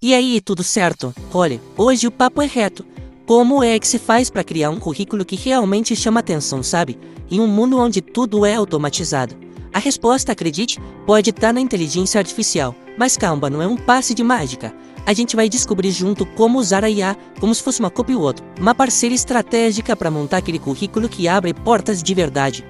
E aí, tudo certo? Olha, hoje o papo é reto. Como é que se faz para criar um currículo que realmente chama atenção, sabe? Em um mundo onde tudo é automatizado. A resposta, acredite, pode estar na inteligência artificial. Mas calma, não é um passe de mágica. A gente vai descobrir junto como usar a IA como se fosse uma copiloto, uma parceira estratégica para montar aquele currículo que abre portas de verdade.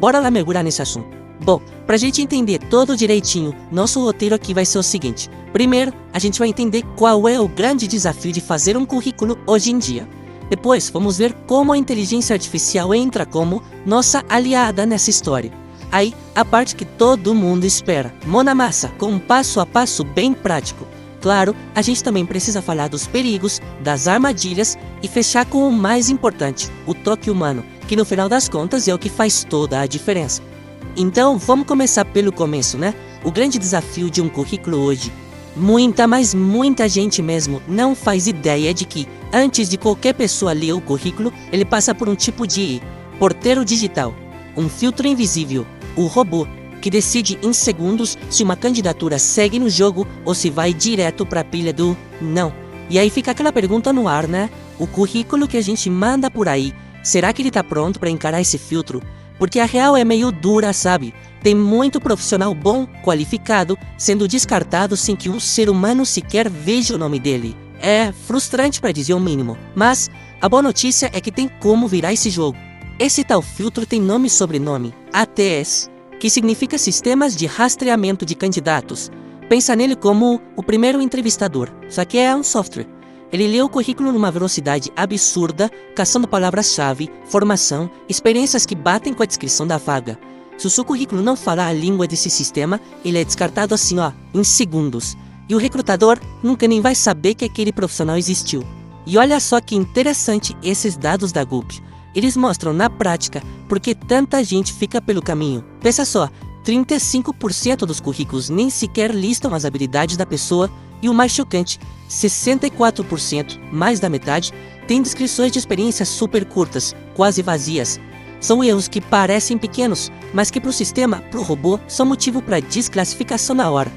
Bora lá mergulhar nesse assunto. Bom, pra gente entender todo direitinho, nosso roteiro aqui vai ser o seguinte. Primeiro, a gente vai entender qual é o grande desafio de fazer um currículo hoje em dia. Depois, vamos ver como a inteligência artificial entra como nossa aliada nessa história. Aí, a parte que todo mundo espera, mão na massa, com um passo a passo bem prático. Claro, a gente também precisa falar dos perigos, das armadilhas e fechar com o mais importante, o toque humano, que no final das contas é o que faz toda a diferença. Então, vamos começar pelo começo, né? O grande desafio de um currículo hoje. Muita gente mesmo não faz ideia de que, antes de qualquer pessoa ler o currículo, ele passa por um tipo de porteiro digital, um filtro invisível, o robô, que decide em segundos se uma candidatura segue no jogo ou se vai direto para a pilha do não. E aí fica aquela pergunta no ar, né? O currículo que a gente manda por aí, será que ele tá pronto para encarar esse filtro? Porque a real é meio dura, sabe? Tem muito profissional bom, qualificado, sendo descartado sem que um ser humano sequer veja o nome dele. É frustrante para dizer o mínimo, mas a boa notícia é que tem como virar esse jogo. Esse tal filtro tem nome e sobrenome, ATS, que significa Sistemas de Rastreamento de Candidatos. Pensa nele como o primeiro entrevistador, só que é um software. Ele lê o currículo numa velocidade absurda, caçando palavras-chave, formação, experiências que batem com a descrição da vaga. Se o seu currículo não falar a língua desse sistema, ele é descartado assim, em segundos. E o recrutador nunca nem vai saber que aquele profissional existiu. E olha só que interessante esses dados da Gulp. Eles mostram na prática porque tanta gente fica pelo caminho. Pensa só, 35% dos currículos nem sequer listam as habilidades da pessoa e o mais chocante, 64%, mais da metade, tem descrições de experiências super curtas, quase vazias. São erros que parecem pequenos, mas que para o sistema, para o robô, são motivo para desclassificação na hora.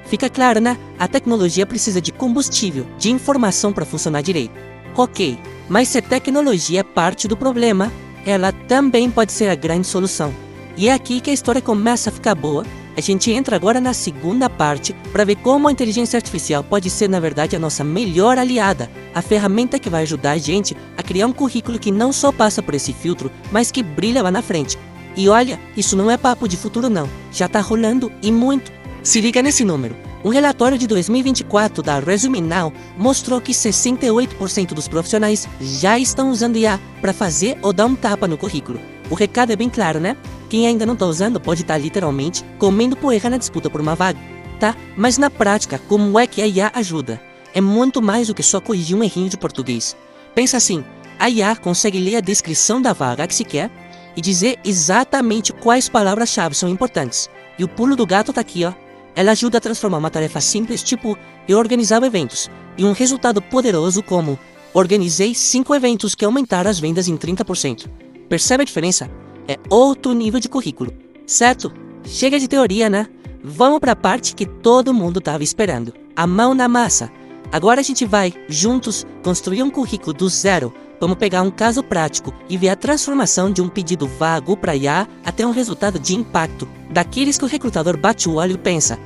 Fica claro, né? A tecnologia precisa de combustível, de informação para funcionar direito. Ok, mas se a tecnologia é parte do problema, ela também pode ser a grande solução. E é aqui que a história começa a ficar boa. A gente entra agora na segunda parte para ver como a inteligência artificial pode ser, na verdade, a nossa melhor aliada, a ferramenta que vai ajudar a gente a criar um currículo que não só passa por esse filtro, mas que brilha lá na frente. E olha, isso não é papo de futuro não, já tá rolando e muito. Se liga nesse número. Um relatório de 2024 da Resume Now mostrou que 68% dos profissionais já estão usando IA para fazer ou dar um tapa no currículo. O recado é bem claro, né? Quem ainda não está usando pode estar literalmente comendo poeira na disputa por uma vaga, tá? Mas na prática, como é que a IA ajuda? É muito mais do que só corrigir um errinho de português. Pensa assim, a IA consegue ler a descrição da vaga que se quer e dizer exatamente quais palavras-chave são importantes. E o pulo do gato tá aqui, Ela ajuda a transformar uma tarefa simples, tipo eu organizava eventos, em um resultado poderoso como organizei 5 eventos que aumentaram as vendas em 30%. Percebe a diferença? É outro nível de currículo, certo? Chega de teoria, né? Vamos para a parte que todo mundo estava esperando, a mão na massa. Agora a gente vai, juntos, construir um currículo do zero. Vamos pegar um caso prático e ver a transformação de um pedido vago para IA até um resultado de impacto. Daqueles que o recrutador bate o olho e pensa,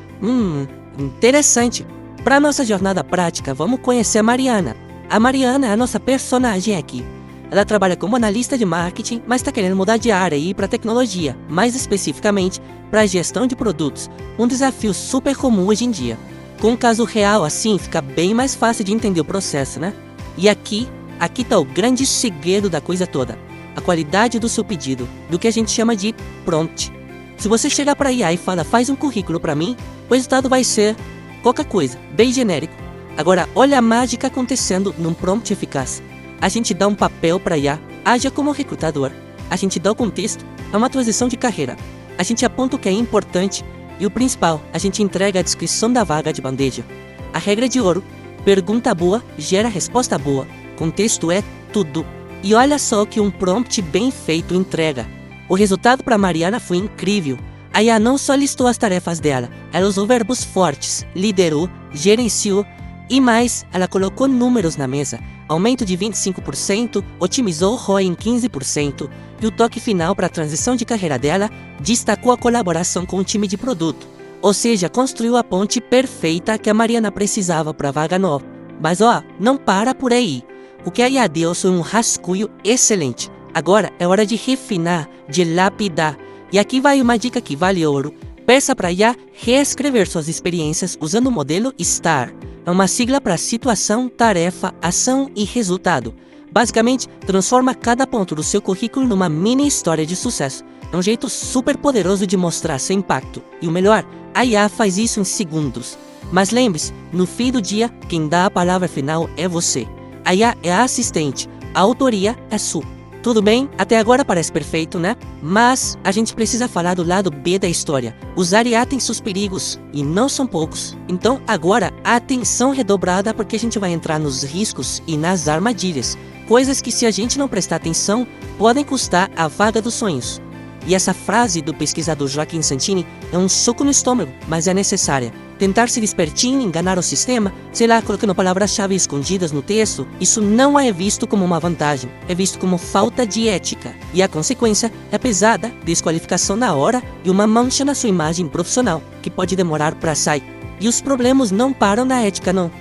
interessante. Para nossa jornada prática, vamos conhecer a Mariana. A Mariana é a nossa personagem aqui. Ela trabalha como analista de marketing, mas está querendo mudar de área e ir para tecnologia, mais especificamente para a gestão de produtos, um desafio super comum hoje em dia. Com um caso real assim, fica bem mais fácil de entender o processo, né? E aqui está o grande segredo da coisa toda, a qualidade do seu pedido, do que a gente chama de prompt. Se você chegar para a IA e fala, faz um currículo para mim, o resultado vai ser qualquer coisa, bem genérico. Agora, olha a mágica acontecendo num prompt eficaz. A gente dá um papel para a IA, haja como recrutador. A gente dá o contexto, é uma transição de carreira. A gente aponta o que é importante e o principal, a gente entrega a descrição da vaga de bandeja. A regra de ouro, pergunta boa gera resposta boa. Contexto é tudo. E olha só o que um prompt bem feito entrega. O resultado para Mariana foi incrível. A IA não só listou as tarefas dela, ela usou verbos fortes, liderou, gerenciou, E mais, ela colocou números na mesa, aumento de 25%, otimizou o ROI em 15%, e o toque final para a transição de carreira dela destacou a colaboração com o time de produto. Ou seja, construiu a ponte perfeita que a Mariana precisava para a vaga nova. Mas não para por aí. O que a IA deu foi um rascunho excelente. Agora é hora de refinar, de lapidar. E aqui vai uma dica que vale ouro. Peça para a IA reescrever suas experiências usando o modelo STAR. É uma sigla para situação, tarefa, ação e resultado. Basicamente, transforma cada ponto do seu currículo numa mini história de sucesso. É um jeito super poderoso de mostrar seu impacto. E o melhor, a IA faz isso em segundos. Mas lembre-se, no fim do dia, quem dá a palavra final é você. A IA é a assistente, a autoria é sua. Tudo bem? Até agora parece perfeito, né? Mas a gente precisa falar do lado B da história. Usar IA tem seus perigos, e não são poucos. Então agora, atenção redobrada porque a gente vai entrar nos riscos e nas armadilhas. Coisas que se a gente não prestar atenção, podem custar a vaga dos sonhos. E essa frase do pesquisador Joaquim Santini é um soco no estômago, mas é necessária. Tentar ser espertinho, enganar o sistema, sei lá, colocando palavras-chave escondidas no texto, isso não é visto como uma vantagem, é visto como falta de ética. E a consequência é pesada, desqualificação na hora e uma mancha na sua imagem profissional, que pode demorar para sair. E os problemas não param na ética, não.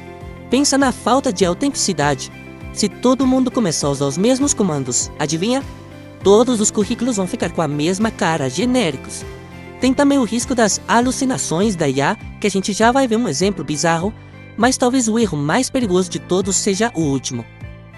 Pensa na falta de autenticidade. Se todo mundo começar a usar os mesmos comandos, adivinha? Todos os currículos vão ficar com a mesma cara, genéricos. Tem também o risco das alucinações da IA, que a gente já vai ver um exemplo bizarro, mas talvez o erro mais perigoso de todos seja o último.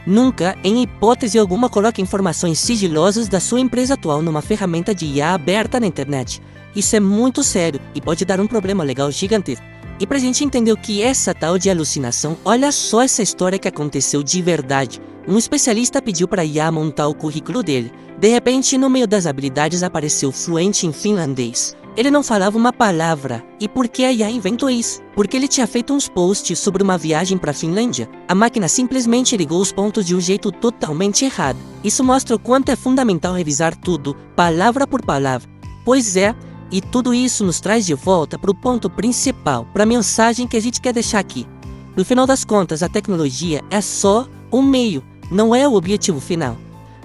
Nunca, em hipótese alguma, coloque informações sigilosas da sua empresa atual numa ferramenta de IA aberta na internet. Isso é muito sério e pode dar um problema legal gigantesco. E pra gente entender o que é essa tal de alucinação, olha só essa história que aconteceu de verdade. Um especialista pediu para a IA montar o currículo dele. De repente, no meio das habilidades apareceu fluente em finlandês. Ele não falava uma palavra. E por que a IA inventou isso? Porque ele tinha feito uns posts sobre uma viagem para a Finlândia. A máquina simplesmente ligou os pontos de um jeito totalmente errado. Isso mostra o quanto é fundamental revisar tudo, palavra por palavra. Pois é, e tudo isso nos traz de volta para o ponto principal, para a mensagem que a gente quer deixar aqui. No final das contas, a tecnologia é só um meio, não é o objetivo final.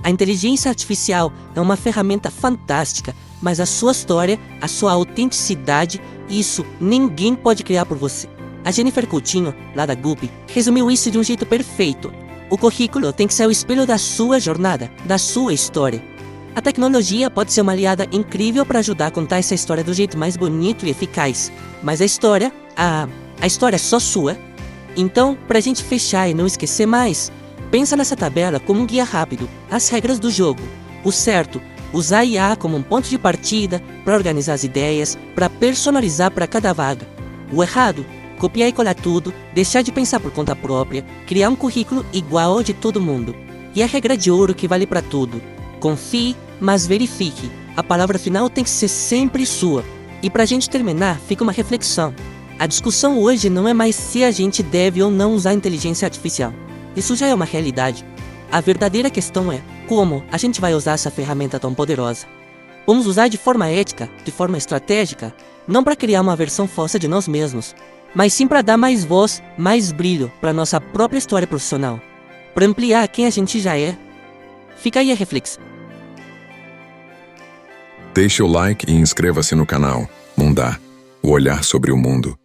A inteligência artificial é uma ferramenta fantástica, mas a sua história, a sua autenticidade, isso ninguém pode criar por você. A Jennifer Coutinho, lá da Goop, resumiu isso de um jeito perfeito. O currículo tem que ser o espelho da sua jornada, da sua história. A tecnologia pode ser uma aliada incrível para ajudar a contar essa história do jeito mais bonito e eficaz, mas a história é só sua. Então, pra gente fechar e não esquecer mais, pensa nessa tabela como um guia rápido, as regras do jogo. O certo, usar a IA como um ponto de partida para organizar as ideias, para personalizar para cada vaga. O errado, copiar e colar tudo, deixar de pensar por conta própria, criar um currículo igual ao de todo mundo. E a regra de ouro que vale para tudo: confie, mas verifique. A palavra final tem que ser sempre sua. E pra gente terminar, fica uma reflexão. A discussão hoje não é mais se a gente deve ou não usar inteligência artificial. Isso já é uma realidade. A verdadeira questão é como a gente vai usar essa ferramenta tão poderosa. Vamos usar de forma ética, de forma estratégica, não para criar uma versão falsa de nós mesmos, mas sim para dar mais voz, mais brilho para nossa própria história profissional, para ampliar quem a gente já é. Fica aí a reflexão. Deixe o like e inscreva-se no canal Mundá, o olhar sobre o mundo.